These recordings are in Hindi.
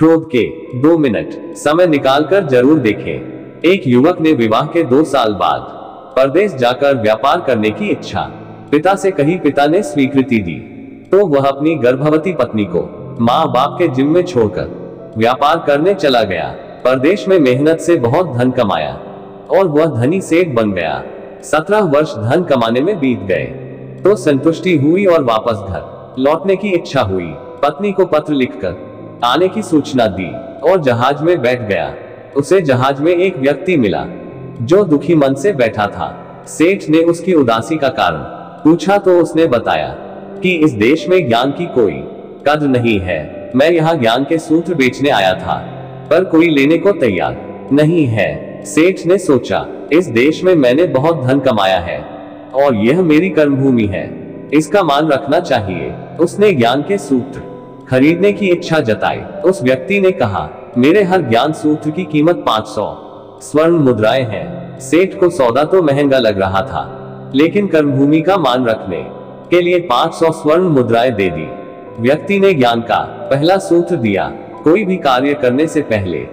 क्रोध के 2 मिनट समय निकालकर जरूर देखें। एक युवक ने विवाह के 2 साल बाद परदेश जाकर व्यापार करने की इच्छा पिता से कही। पिता ने स्वीकृति दी तो वह अपनी गर्भवती पत्नी को माँ बाप के जिम्मे छोड़कर व्यापार करने चला गया। परदेश में मेहनत से बहुत धन कमाया और वह धनी सेठ बन गया। 17 वर्ष धन कमाने में बीत गए तो संतुष्टि हुई और वापस घर लौटने की इच्छा हुई। पत्नी को पत्र लिखकर आने की सूचना दी और जहाज में बैठ गया। उसे जहाज में एक व्यक्ति मिला जो दुखी मन से बैठा था। सेठ ने उसकी उदासी का कारण पूछा तो उसने बताया कि इस देश में ज्ञान की कोई कद्र नहीं है। मैं यहाँ ज्ञान के सूत्र बेचने आया था पर कोई लेने को तैयार नहीं है। सेठ ने सोचा, इस देश में मैंने बहुत धन कमाया है और यह मेरी कर्मभूमि है, इसका मान रखना चाहिए। उसने ज्ञान के सूत्र खरीदने की इच्छा जताई। उस व्यक्ति ने कहा, मेरे हर ज्ञान सूत्र की कीमत 500 स्वर्ण मुद्राएं हैं। सेठ को सौदा तो महंगा लग रहा था लेकिन कर्मभूमि का मान रखने के लिए 500 स्वर्ण मुद्राएं दे दी। व्यक्ति ने ज्ञान का पहला सूत्र दिया, कोई भी कार्य करने से पहले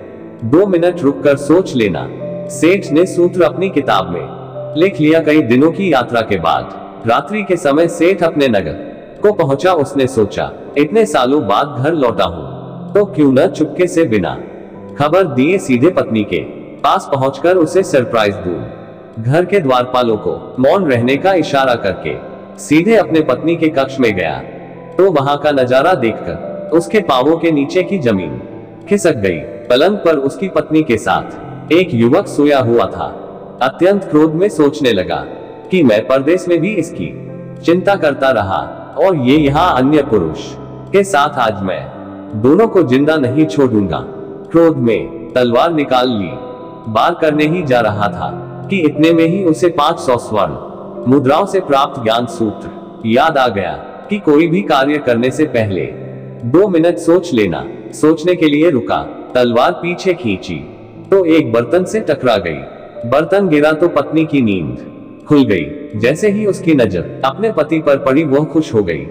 2 मिनट रुककर सोच लेना। सेठ ने सूत्र अपनी किताब में लिख लिया। कई दिनों की यात्रा के बाद रात्रि के समय सेठ अपने नगर को पहुंचा। उसने सोचा, इतने सालों बाद घर लौटा हूं तो क्यों न चुपके से बिना खबर दिए सीधे पत्नी के पास पहुंचकर उसे सरप्राइज दूं। घर के द्वारपालों को मौन रहने का इशारा करके सीधे अपने पत्नी के कक्ष में गया तो वहां का नजारा देखकर उसके पांवों के नीचे की जमीन खिसक गई। पलंग पर उसकी पत्नी के साथ एक युवक सोया हुआ था। अत्यंत क्रोध में सोचने लगा कि मैं परदेश में भी इसकी चिंता करता रहा और ये यहाँ अन्य पुरुष के साथ आज मैं दोनों को जिंदा नहीं छोड़ूंगा। क्रोध में तलवार निकाल ली। वार करने ही जा रहा था कि इतने में ही उसे 500 स्वर्ण मुद्राओं से प्राप्त ज्ञान सूत्र याद आ गया कि कोई भी कार्य करने से पहले 2 मिनट सोच लेना। सोचने के लिए रुका, तलवार पीछे खींची तो एक बर्तन से टकरा गई। बर्तन गिरा तो पत्नी की नींद खुल गई। जैसे ही उसकी नजर अपने पति पर पड़ी वह खुश हो गई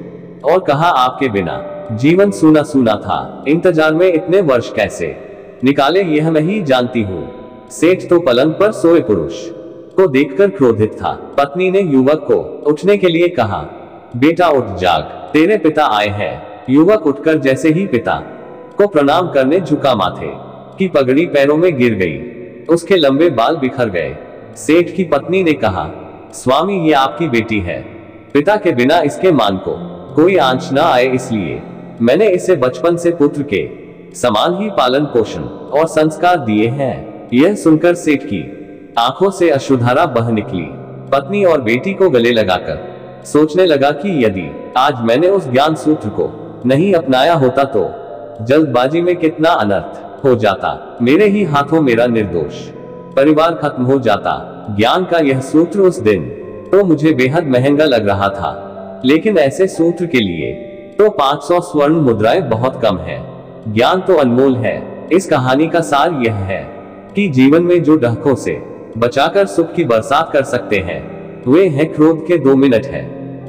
और कहा, आपके बिना जीवन सूना सूना था। इंतजार में इतने वर्ष कैसे निकाले यह मैं ही जानती हूँ। सेठ तो पलंग पर सोए पुरुष को देखकर क्रोधित था। पत्नी ने युवक को उठने के लिए कहा, बेटा उठ जाग, तेरे पिता आए हैं। युवक उठकर जैसे ही पिता को प्रणाम करने झुका, माथे की पगड़ी पैरों में गिर गई। उसके लंबे बाल बिखर गए। सेठ की पत्नी ने कहा, स्वामी ये आपकी बेटी है, पिता के बिना इसके मान को कोई आंच ना आए इसलिए मैंने इसे बचपन से पुत्र के समान ही पालन पोषण और संस्कार दिए हैं। यह सुनकर सेठ की आंखों से अश्रुधारा बह निकली। पत्नी और बेटी को गले लगाकर सोचने लगा कि यदि आज मैंने उस ज्ञान सूत्र को नहीं अपनाया होता तो जल्दबाजी में कितना अनर्थ हो जाता। मेरे ही हाथों मेरा निर्दोष परिवार खत्म हो जाता। ज्ञान का यह सूत्र उस दिन तो मुझे बेहद महंगा लग रहा था लेकिन ऐसे सूत्र के लिए तो 500 स्वर्ण मुद्राएं बहुत कम है। ज्ञान तो अनमोल है। इस कहानी का सार यह है कि जीवन में जो डहकों से बचाकर सुख की बरसात कर सकते हैं वे हैं क्रोध के 2 मिनट है।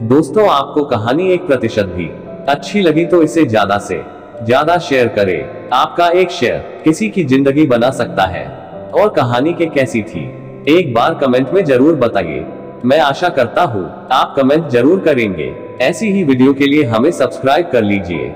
दोस्तों, आपको कहानी 1% भी अच्छी लगी तो इसे ज्यादा से ज्यादा शेयर करें। आपका एक शेयर किसी की जिंदगी बना सकता है। और कहानी के कैसी थी एक बार कमेंट में जरूर बताइए। मैं आशा करता हूँ आप कमेंट जरूर करेंगे। ऐसी ही वीडियो के लिए हमें सब्सक्राइब कर लीजिए।